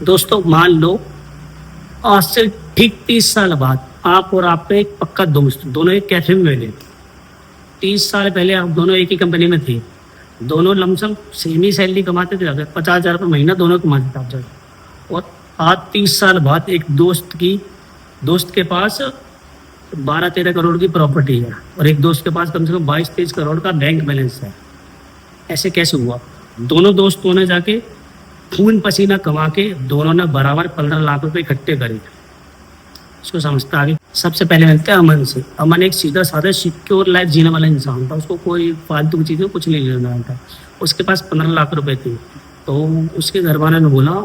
दोस्तों मान लो आज से ठीक 30 साल बाद आप और आप पे एक पक्का दोस्त दोनों एक कैफे में मिले। 30 साल पहले आप दोनों एक ही कंपनी में थे। दोनों लमसम सेम ही सैलरी कमाते थे, अगर 50,000 रुपये महीना दोनों कमाते थे आप जब। और आज 30 साल बाद एक दोस्त के पास 12-13 करोड़ की प्रॉपर्टी है और एक दोस्त के पास कम से कम 22-23 करोड़ का बैंक बैलेंस है। ऐसे कैसे हुआ? दोनों दोस्तों ने जाके खून पसीना कमा के दोनों ने बराबर 15 लाख रुपए इकट्ठे करे। इसको समझता आगे। सबसे पहले मिलते हैं अमन से। अमन एक सीधा साधा सिक्योर लाइफ जीने वाला इंसान था, उसको कोई फालतू की चीज़ें कुछ नहीं लेना था। उसके पास 15 लाख रुपए थे, तो उसके घर वाले ने बोला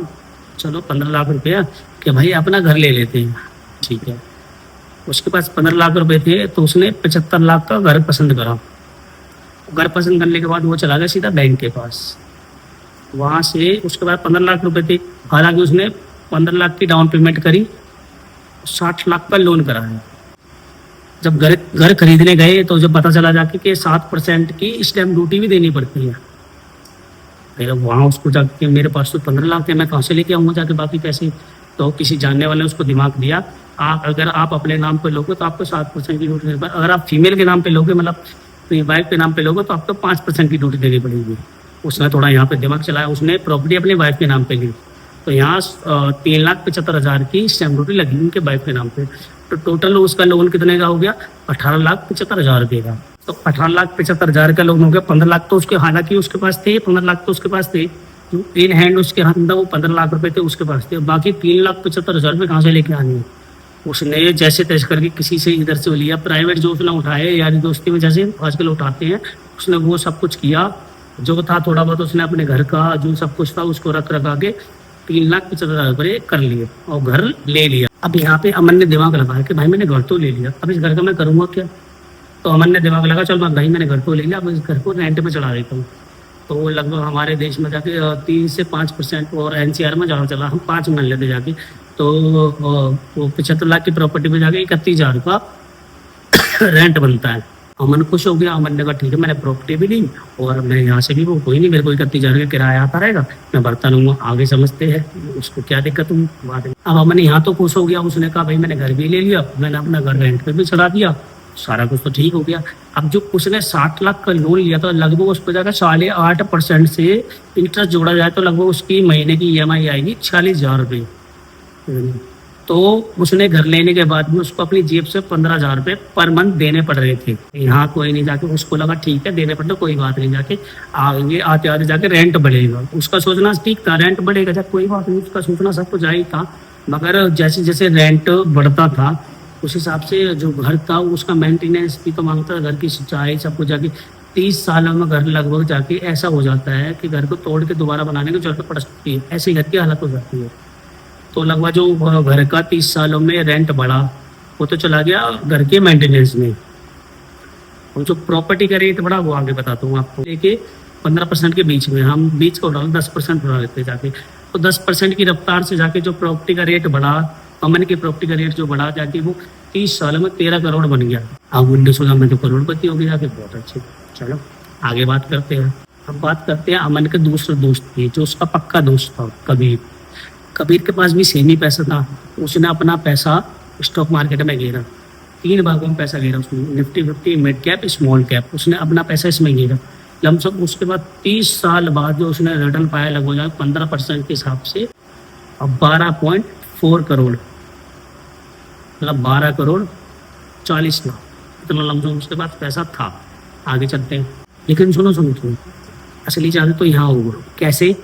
चलो 15 लाख रुपया कि भाई अपना घर ले लेते हैं। ठीक है, उसके पास 15 लाख रुपए थे, तो उसने 75 लाख का घर पसंद करा। घर पसंद करने के बाद वो चला गया सीधा बैंक के पास। वहाँ से उसके बाद 15 लाख रुपए थे, हालांकि उसने 15 लाख की डाउन पेमेंट करी, 60 लाख का लोन कराया। जब घर खरीदने गए तो जब पता चला जाके कि 7% की स्टैम्प ड्यूटी भी देनी पड़ती है। फिर वहाँ उसको जाके मेरे पास तो 15 लाख है, मैं कहाँ से लेके आऊँगा जाके बाकी पैसे। तो किसी जानने वाले ने उसको दिमाग दिया, अगर आप अपने नाम पे लोगे तो आपको 7% की ड्यूटी देनी पड़ेगी, अगर आप फीमेल के नाम पे लोगे, मतलब वाइफ के नाम पे लोगे, तो आपको 5% की ड्यूटी देनी पड़ेगी। उसने थोड़ा यहाँ पे दिमाग चलाया, उसने प्रॉपर्टी अपनी वाइफ के नाम पे ली, तो यहाँ 3,75,000 की स्टैम्प ड्यूटी लगी उनके वाइफ के नाम पे। तो टोटल उसका लोन कितने का हो गया? 18,75,000 रुपये का। तो 18,75,000 का लोन हो गया। 15 लाख तो उसके, हालांकि उसके पास थे 15 लाख तो उसके पास थे, इन हैंड उसके हाथ में वो 15 लाख रुपए थे उसके पास थे। बाकी 3,75,000 रुपये कहाँ से लेके आने? उसने जैसे तैसे करके किसी से इधर से लिया, प्राइवेट जो उसने उठाए, यारी दोस्ती में जैसे आजकल उठाते हैं, उसने वो सब कुछ किया। जो था थोड़ा बहुत उसने अपने घर का जो सब कुछ था उसको रखा के 3,75,000 रुपये कर लिए और घर ले लिया। अब यहाँ पे अमन ने दिमाग लगाया कि भाई मैंने घर तो ले लिया, अब इस घर का मैं करूँगा क्या? तो अमन ने दिमाग लगा, चल भाई मैंने घर तो ले लिया, अब इस घर को रेंट पे चढ़ा देता हूँ। तो लगभग हमारे देश में जाके 3 से 5% और NCR में जहाँ चला, हम 5 मान लेते जाके, तो 75 लाख की प्रॉपर्टी में जाके 31,000 का रेंट बनता है। अमन खुश हो गया। अमन ने कहा ठीक है, मैंने प्रॉपर्टी भी ली और मैं यहाँ से भी, वो कोई नहीं, मेरे को 31,000 का किराया आता रहेगा, मैं भरता लूँगा, आगे समझते हैं, उसको क्या दिक्कत हुई बात। अब अमन यहाँ तो खुश हो गया, उसने कहा भाई मैंने घर भी ले लिया, मैंने अपना घर रेंट पे भी चढ़ा दिया, सारा कुछ तो ठीक हो गया। अब जो उसने 60 लाख का लोन लिया था, लगभग उस पर जाकर 8.5% से इंटरेस्ट जोड़ा जाए तो लगभग उसकी महीने की EMI आएगी 46,000 रुपये। तो उसने घर लेने के बाद में उसको अपनी जेब से 15,000 रुपये पर मंथ देने पड़ रहे थे। यहाँ कोई नहीं, जाके उसको लगा ठीक है देने पड़ते, कोई बात नहीं, जाके आगे आते आते जाके रेंट बढ़ेगा। उसका सोचना ठीक था, रेंट बढ़ेगा, जब कोई बात नहीं, उसका सोचना सब कुछ आई था। मगर जैसे जैसे रेंट बढ़ता था उस हिसाब से जो घर था उसका मेंटेनेंस भी तो मांगता था, घर की सिंचाई सब कुछ। जाके 30 सालों में घर लगभग जाके ऐसा हो जाता है कि घर को तोड़ के दोबारा बनाने की जरूरत पड़ सकती है, ऐसी घर की हालत हो जाती है। तो लगभग जो घर का 30 सालों में रेंट बढ़ा वो तो चला गया घर के मेंटेनेंस में, और जो प्रॉपर्टी का रेट बढ़ा वो आगे बताता हूँ आपको। लेके 15% के बीच में, हम बीच को डाल 10% बढ़ा देते जाके, तो 10% की रफ्तार से जाके जो प्रॉपर्टी का रेट बढ़ा, अमन की प्रॉपर्टी का रेट जो बढ़ा जाके वो 30 सालों में 13 करोड़ बन गया। अब 19 में तो करोड़पति हो गया जाके, बहुत अच्छे। चलो आगे बात करते हैं। अब बात करते हैं अमन के दूसरे दोस्त की, जो उसका पक्का दोस्त था कबीर। कबीर के पास भी सेम ही पैसा था। उसने अपना पैसा स्टॉक मार्केट में गिरा, 3 भागों में पैसा गिरा उसने, Nifty 50, mid cap, small cap, उसने अपना पैसा इसमें गिरा लमसम। उसके बाद 30 साल बाद जो उसने रिटर्न पाया लगभग 15% के हिसाब से, अब 12.4 करोड़, मतलब 12 करोड़ 40 लाख, इतना लमसम उसके पास पैसा था। आगे चलते हैं, लेकिन सुनो असली चाहते तो यहाँ होगा कैसे?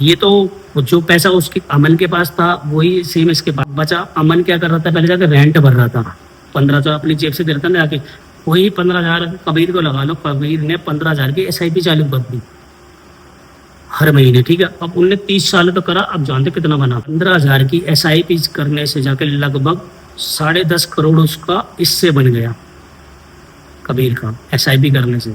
ये तो जो पैसा उसके अमन के पास था वही सेम इसके पास बचा। अमन क्या कर रहा था, पहले जाकर रेंट भर रहा था, 15,000 अपनी जेब से देता ना जाके, वही 15,000 कबीर को लगा लो। कबीर ने 15,000 की SIP चालू कर दी हर महीने, ठीक है। अब उनने 30 साल तो करा, अब जानते कितना बना? 15,000 की SIP करने से जाके लगभग 10.5 करोड़ उसका इससे बन गया, कबीर का SIP करने से।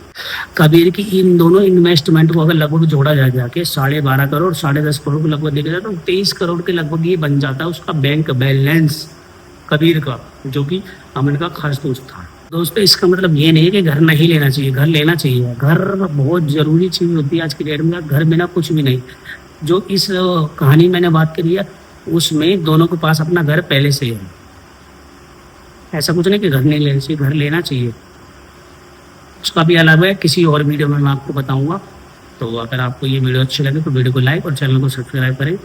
कबीर की इन दोनों इन्वेस्टमेंट को अगर लगभग जोड़ा जाए जाके 12.5 करोड़ 10.5 करोड़ को लगभग देखा जाए तो 23 करोड़ के लगभग ये बन जाता है उसका बैंक बैलेंस कबीर का, जो कि अमन का खास दोस्त था। दोस्तों इसका मतलब ये नहीं है कि घर नहीं लेना चाहिए, घर लेना चाहिए। घर बहुत जरूरी चीज होती है आज की डेट में, घर बिना कुछ भी नहीं। जो इस कहानी मैंने बात करी है उसमें दोनों के पास अपना घर पहले से है। ऐसा कुछ नहीं कि घर नहीं लेना चाहिए, घर लेना चाहिए। उसका भी अलग है, किसी और वीडियो में मैं आपको बताऊंगा। तो अगर आपको ये वीडियो अच्छी लगे तो वीडियो को लाइक और चैनल को सब्सक्राइब करें।